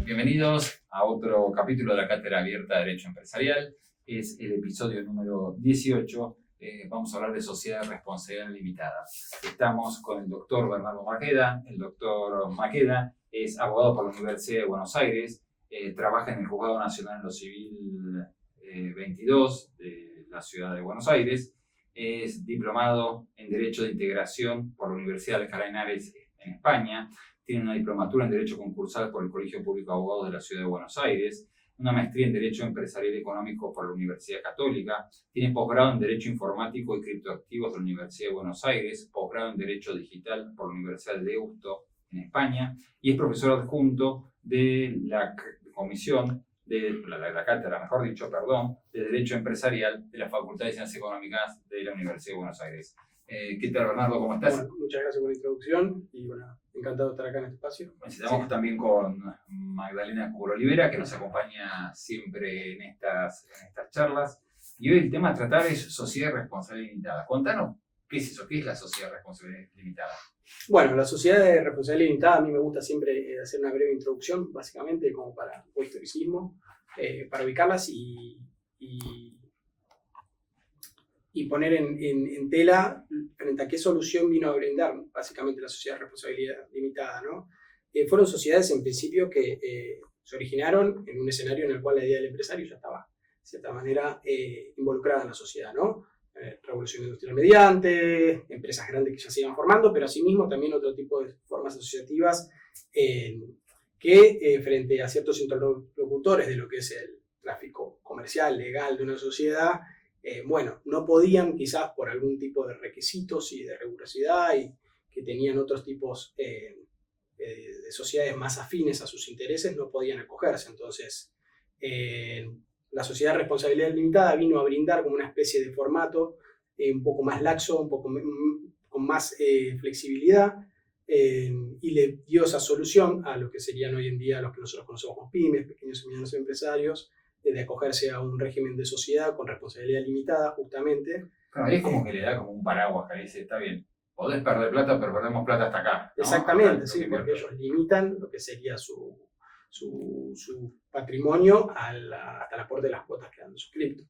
Bienvenidos a otro capítulo de la Cátedra Abierta de Derecho Empresarial. Es el episodio número 18. Vamos a hablar de sociedad de responsabilidad limitada. Estamos con el doctor Bernardo Maqueda. El doctor Maqueda es abogado por la Universidad de Buenos Aires. Trabaja en el Juzgado Nacional en lo Civil 22 de la Ciudad de Buenos Aires. Es diplomado en Derecho de Integración por la Universidad de Alcalá de Henares en España. Tiene una diplomatura en Derecho Concursal por el Colegio Público de Abogados de la Ciudad de Buenos Aires, una maestría en Derecho Empresarial y Económico por la Universidad Católica, tiene posgrado en Derecho Informático y Criptoactivos de la Universidad de Buenos Aires, posgrado en Derecho Digital por la Universidad de Deusto en España y es profesor adjunto de la comisión de la cátedra, mejor dicho, de Derecho Empresarial de la Facultad de Ciencias Económicas de la Universidad de Buenos Aires. ¿Qué tal, Bernardo? ¿Cómo estás? Bueno, muchas gracias por la introducción y bueno, encantado de estar acá en este espacio. Estamos también con Magdalena Curo Olivera, que nos acompaña siempre en estas charlas. Y hoy el tema a tratar es sociedad de responsabilidad limitada. Contanos, ¿qué es eso? ¿Qué es la sociedad de responsabilidad limitada? Bueno, la sociedad de responsabilidad limitada, a mí me gusta siempre hacer una breve introducción, básicamente como para un historicismo, para ubicarlas y poner en tela frente a qué solución vino a brindar básicamente la sociedad de responsabilidad limitada, ¿no? Fueron sociedades en principio que se originaron en un escenario en el cual la idea del empresario ya estaba, de cierta manera, involucrada en la sociedad, ¿no? Revolución industrial mediante, empresas grandes que ya se iban formando, pero asimismo también otro tipo de formas asociativas que frente a ciertos interlocutores de lo que es el tráfico comercial, legal de una sociedad, no podían quizás por algún tipo de requisitos y de rigurosidad y que tenían otros tipos de sociedades más afines a sus intereses, no podían acogerse. Entonces, la sociedad de responsabilidad limitada vino a brindar como una especie de formato un poco más laxo, un poco con más flexibilidad y le dio esa solución a lo que serían hoy en día los que nosotros conocemos como pymes, pequeños y medianos empresarios, de acogerse a un régimen de sociedad con responsabilidad limitada, justamente. Claro, es como que le da como un paraguas que le dice, está bien, podés perder plata, pero perdemos plata hasta acá, ¿no? Exactamente, sí, porque ellos limitan lo que sería su patrimonio hasta el aporte de las cuotas que han suscrito.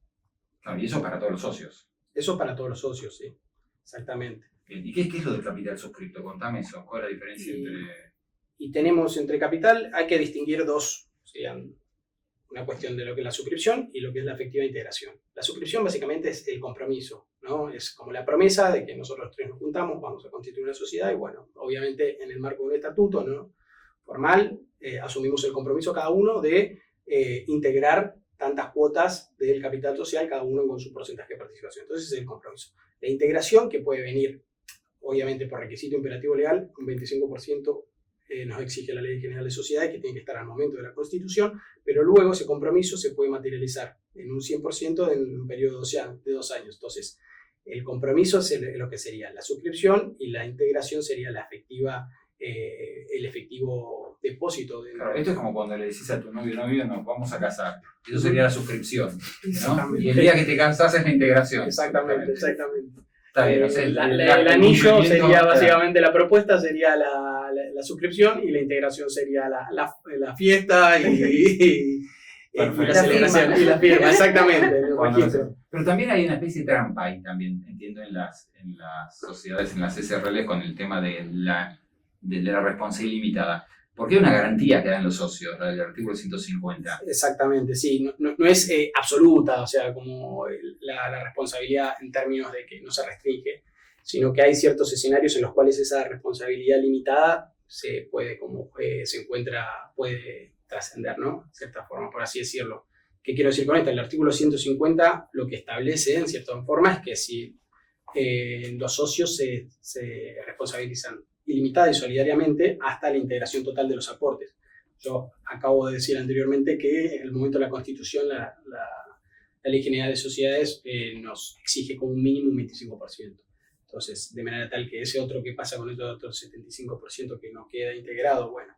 Claro, y eso para todos los socios. Eso para todos los socios, sí, exactamente. ¿Y qué es lo del capital suscripto? Contame eso, ¿cuál es la diferencia entre...? Y tenemos entre capital, hay que distinguir dos, serían una cuestión de lo que es la suscripción y lo que es la efectiva integración. La suscripción básicamente es el compromiso, ¿no? Es como la promesa de que nosotros tres nos juntamos, vamos a constituir una sociedad y bueno, obviamente en el marco de un estatuto, ¿no? Formal, asumimos el compromiso cada uno de integrar tantas cuotas del capital social, cada uno con su porcentaje de participación. Entonces ese es el compromiso. La integración, que puede venir obviamente por requisito imperativo legal, un 25% nos exige la Ley General de Sociedades, que tiene que estar al momento de la Constitución, pero luego ese compromiso se puede materializar en un 100% en un periodo de 2 años. Entonces, el compromiso es lo que sería la suscripción y la integración sería la efectiva, el efectivo depósito. Claro, esto es como cuando le decís a tu novio, nos vamos a casar. Eso sería la suscripción, ¿no? Y el día que te cansás es la integración. Exactamente. Está bien, o sea, el anillo sería básicamente la propuesta, sería la suscripción y la integración sería la fiesta y la celebración y la firma, exactamente. Pero también hay una especie de trampa ahí también, entiendo, en las sociedades, en las SRL, con el tema de la responsabilidad limitada. Porque hay una garantía que dan los socios, la del artículo 150. Exactamente, sí. No es absoluta, o sea, como la responsabilidad en términos de que no se restringe, sino que hay ciertos escenarios en los cuales esa responsabilidad limitada puede trascender, ¿no? De cierta forma, por así decirlo. ¿Qué quiero decir con esto? El artículo 150 lo que establece, en cierta forma, es que si los socios se responsabilizan ilimitada y solidariamente hasta la integración total de los aportes. Yo acabo de decir anteriormente que en el momento de la Constitución la Ley General de Sociedades nos exige como un mínimo un 25%. Entonces, de manera tal que ese otro que pasa con el otro 75% que no queda integrado, bueno,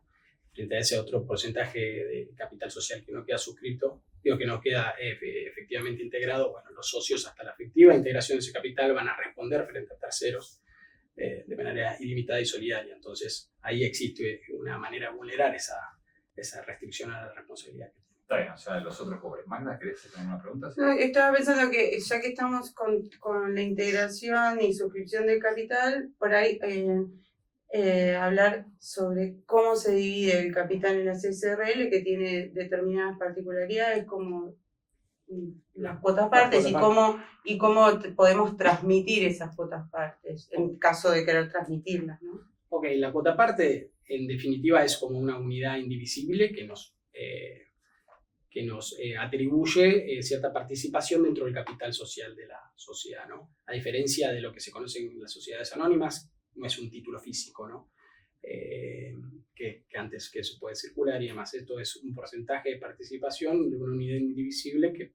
frente a ese otro porcentaje de capital social que no queda suscrito, que no queda efectivamente integrado, bueno, los socios hasta la efectiva integración de ese capital van a responder frente a terceros de manera ilimitada y solidaria. Entonces, ahí existe una manera de vulnerar esa restricción a la responsabilidad. Está bien, o sea, los otros pobres. Magda, ¿querés hacer una pregunta? No, estaba pensando que ya que estamos con la integración y suscripción del capital, por ahí hablar sobre cómo se divide el capital en las SRL, que tiene determinadas particularidades como las cuotas partes y cómo podemos transmitir esas cuotas partes en caso de querer transmitirlas, ¿no? Ok, la cuota parte en definitiva es como una unidad indivisible que nos atribuye cierta participación dentro del capital social de la sociedad, ¿no? A diferencia de lo que se conoce en las sociedades anónimas, no es un título físico, ¿no? Que antes que se puede circular y demás. Esto es un porcentaje de participación de una unidad indivisible que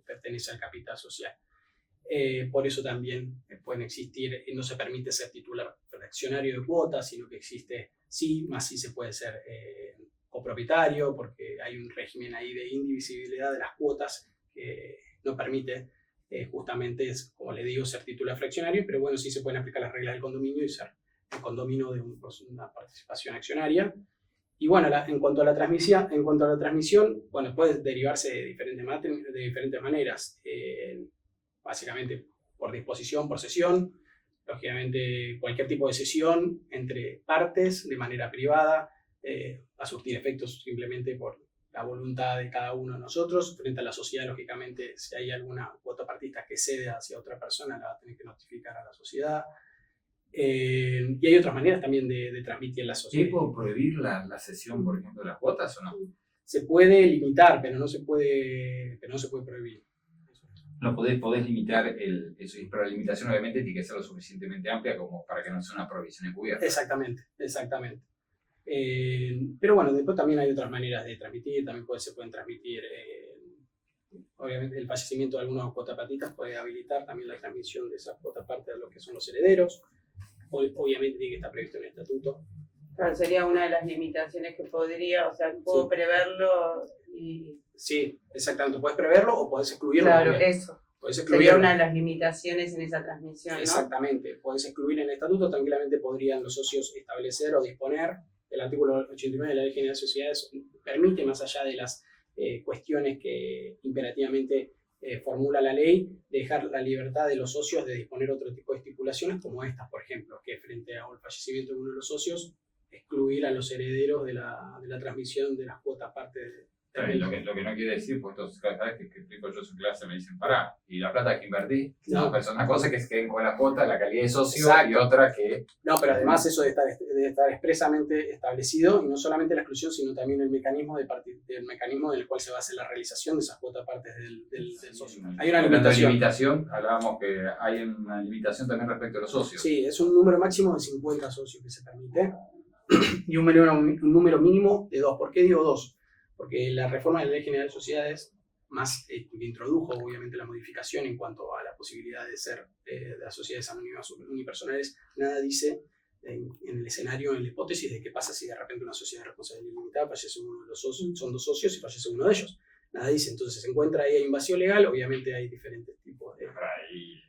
pertenece al capital social. Por eso también pueden existir, no se permite ser titular fraccionario de cuotas, sino que existe más sí se puede ser copropietario, porque hay un régimen ahí de indivisibilidad de las cuotas que no permite justamente, como le digo, ser titular fraccionario, pero bueno, sí se pueden aplicar las reglas del condominio y ser el condominio de una participación accionaria. Y bueno, en cuanto a la transmisión, bueno, puede derivarse de diferentes maneras, básicamente por disposición, por cesión, lógicamente cualquier tipo de cesión entre partes de manera privada, va a surtir efectos simplemente por la voluntad de cada uno de nosotros. Frente a la sociedad, lógicamente, si hay alguna cuota partista que cede hacia otra persona, la va a tener que notificar a la sociedad. Y hay otras maneras también de transmitir la sociedad. ¿Sí puedo prohibir la cesión, por ejemplo, de las cuotas o no? Se puede limitar, pero no se puede prohibir. No podés limitar eso, pero la limitación obviamente tiene que ser lo suficientemente amplia como para que no sea una provisión encubierta. Exactamente. Pero bueno, después también hay otras maneras de transmitir, también se pueden transmitir, obviamente el fallecimiento de algunos cuotapartistas puede habilitar también la transmisión de esas cuotas parte de lo que son los herederos, obviamente tiene que estar previsto en el estatuto. Claro, sería una de las limitaciones que podría, o sea, puedo preverlo y... Sí, exactamente, puedes preverlo o puedes excluirlo. Claro, también. eso. Sería una de las limitaciones en esa transmisión, ¿no? Exactamente, puedes excluir en el estatuto, tranquilamente podrían los socios establecer o disponer. El artículo 89 de la Ley General de Sociedades permite, más allá de las cuestiones que imperativamente formula la ley, dejar la libertad de los socios de disponer otro tipo de estipulaciones como estas, por ejemplo, que frente al fallecimiento de uno de los socios, excluir a los herederos de la transmisión de las cuotas parte de... Lo que no quiere decir, pues entonces cada vez que explico yo su clase me dicen, pará, ¿y la plata que invertí? No, pero es una cosa que se queden con la cuota, la calidad de socio. Exacto. Y otra que... No, pero además eso debe estar expresamente establecido, y no solamente la exclusión, sino también el mecanismo del cual se va a hacer la realización de esas cuotas partes del socio. Hay una limitación. Hablábamos que hay una limitación también respecto a los socios. Sí, es un número máximo de 50 socios que se permite, y un número mínimo de 2. ¿Por qué digo 2? Porque la reforma de la Ley General de Sociedades, más que introdujo obviamente la modificación en cuanto a la posibilidad de ser de las sociedades anónimas unipersonales, nada dice en el escenario, en la hipótesis de qué pasa si de repente una sociedad de responsabilidad limitada fallece uno de los socios, son 2 socios y fallece uno de ellos. Nada dice, entonces se encuentra ahí un vacío legal, obviamente hay diferentes tipos de... Ahí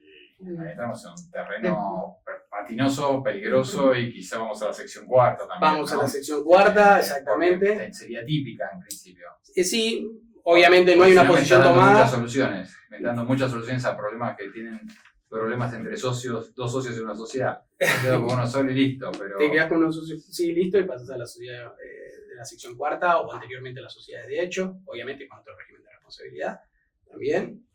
estamos en un terreno patinoso, peligroso, y quizá vamos a la sección cuarta también. Vamos, ¿no? A la sección cuarta, exactamente. Sería típica en principio. Sí, obviamente no hay una posición tomada. Me están dando muchas soluciones a problemas que tienen problemas entre socios, 2 socios en una sociedad. Te quedo con uno solo y listo. Pero... Te quedas con uno socio, sí, listo, y pasas a la sociedad de la sección cuarta, o anteriormente a la sociedad de hecho, obviamente con otro régimen de responsabilidad también.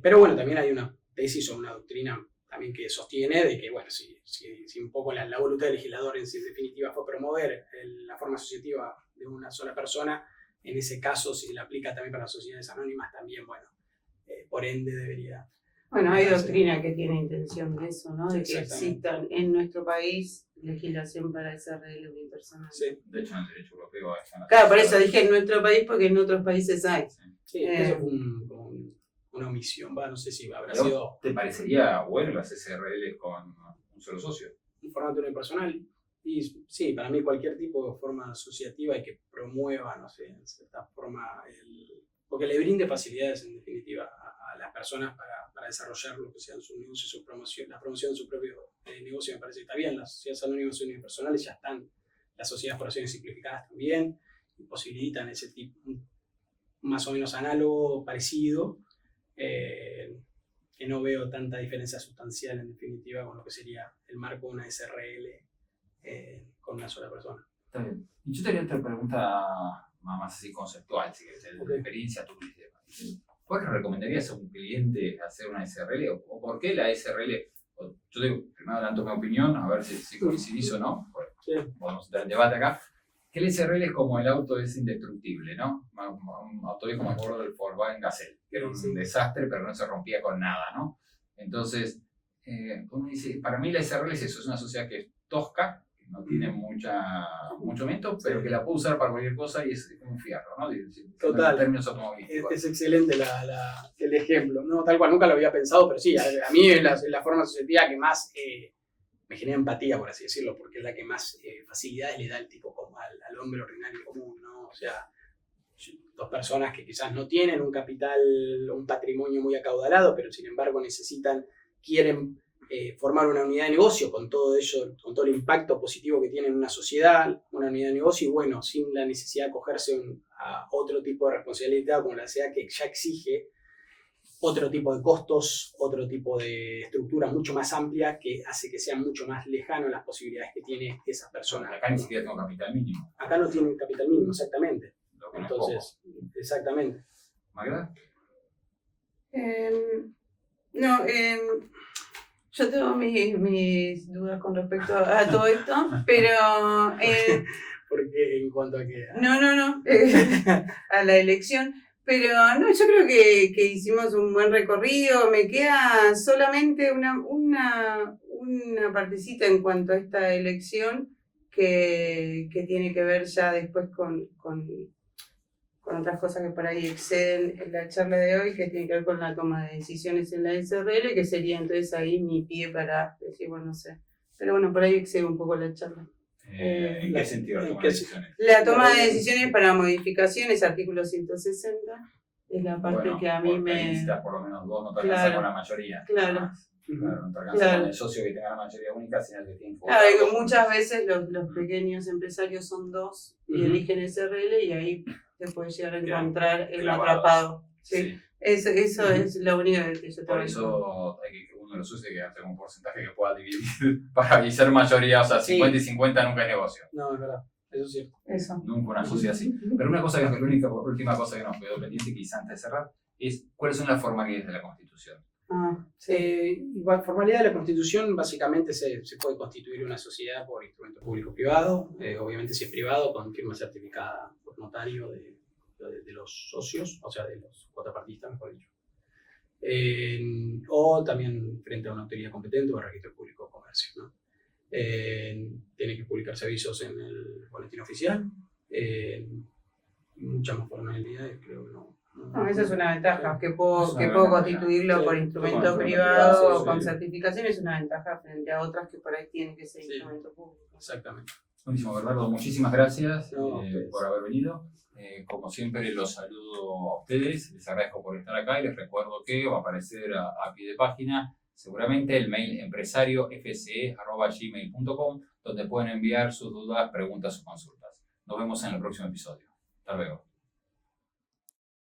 Pero bueno, también hay una tesis o una doctrina también que sostiene de que, bueno, si un poco la voluntad del legislador en definitiva fue promover la forma asociativa de una sola persona, en ese caso, si la aplica también para las sociedades anónimas, también, bueno, por ende debería... Bueno, hay doctrina que tiene intención de eso, ¿no? De que exista en nuestro país legislación para SRL unipersonal. Sí. De hecho, en el derecho europeo... Claro, por eso dije en nuestro país, porque en otros países hay. Sí, eso fue una omisión, no sé si habrá sido... ¿Te parecería bueno las SRL con un solo socio? Un formato unipersonal. Y sí, para mí cualquier tipo de forma asociativa y que promueva, no sé, en cierta forma, porque le brinde facilidades en definitiva a las personas para desarrollar lo que sean sus negocios, la promoción de su propio de negocio me parece que está bien. Las sociedades anónimas unipersonales ya están, las sociedades por acciones simplificadas también, y posibilitan ese tipo, más o menos análogo, parecido, que no veo tanta diferencia sustancial en definitiva con lo que sería el marco de una SRL con una sola persona. Está bien. Y yo te haría otra pregunta más así conceptual, si querés, de experiencia tuya. ¿Por qué recomendarías a un cliente hacer una SRL? ¿O por qué la SRL? Yo digo, primero adelanto mi opinión, a ver si coincidís o no. Sí. Podemos tener debate acá. Que el SRL es como el auto es indestructible, ¿no? Un auto como el gordo del Volkswagen Gazelle, que era un desastre, pero no se rompía con nada, ¿no? Entonces, uno dice, para mí la SRL es eso, es una sociedad que es tosca, que no tiene mucho aumento, pero que la puedo usar para cualquier cosa y es un fierro, ¿no? Total. En términos automovilísticos. Es excelente el ejemplo, ¿no? Tal cual, nunca lo había pensado, pero sí, a mí es la forma asociativa que más me genera empatía, por así decirlo, porque es la que más facilidades le da el tipo como al hombre ordinario común, ¿no? O sea, dos personas que quizás no tienen un capital, un patrimonio muy acaudalado, pero sin embargo quieren formar una unidad de negocio con todo ello, con todo el impacto positivo que tiene en una sociedad, una unidad de negocio, y bueno, sin la necesidad de acogerse a otro tipo de responsabilidad como la sociedad que ya exige otro tipo de costos, otro tipo de estructura mucho más amplia que hace que sea mucho más lejano las posibilidades que tiene esa persona. Acá ni siquiera tengo capital mínimo. Acá no tienen capital mínimo, exactamente. Lo que no Entonces, es poco. exactamente. ¿Magda? Yo tengo mis dudas con respecto a todo esto, pero... Porque en cuanto a que... No, a la elección. Pero no, yo creo que hicimos un buen recorrido. Me queda solamente una partecita en cuanto a esta elección que tiene que ver ya después con otras cosas que por ahí exceden en la charla de hoy, que tiene que ver con la toma de decisiones en la SRL, que sería entonces ahí mi pie para decir, bueno, no sé. Pero bueno, por ahí excede un poco la charla. ¿En qué sentido la toma de decisiones? La toma de decisiones para modificaciones, artículo 160, es la parte que a mí me... Necesitas por lo menos dos, no te alcanza con la mayoría. Claro. No te alcanza con el socio que tenga la mayoría única, sino que tiene que votar. Claro, que muchas veces los pequeños empresarios son dos y eligen SRL y ahí te puedes llegar a encontrar el atrapado. Sí. Eso es lo único que yo te Por eso hay que uno de los socios que hacer un porcentaje que pueda dividir para ser mayoría, o sea, 50 y 50 nunca es negocio. No, es verdad, eso es cierto. Eso. Nunca una sociedad así. Pero una cosa que la última cosa que nos quedó pendiente, quizás antes de cerrar, es cuáles son las formalidades de la Constitución. Formalidad de la Constitución, básicamente se puede constituir una sociedad por instrumento público-privado, obviamente si es privado, con firma certificada por notario de los socios, o sea, de los cuotapartistas, mejor dicho. O también frente a una autoridad competente o registro público de comercio, ¿no? Tiene que publicarse avisos en el boletín oficial, muchas más formalidades, creo que no. No, esa es una ventaja, que puedo constituirlo por instrumento privado o con certificación, es una ventaja frente a otras que por ahí tienen que ser instrumento público. Exactamente. Buenísimo, Bernardo, muchísimas gracias por haber venido. Como siempre, los saludo a ustedes, les agradezco por estar acá y les recuerdo que va a aparecer a pie de página seguramente el mail empresariofce@gmail.com, donde pueden enviar sus dudas, preguntas o consultas. Nos vemos en el próximo episodio. Hasta luego.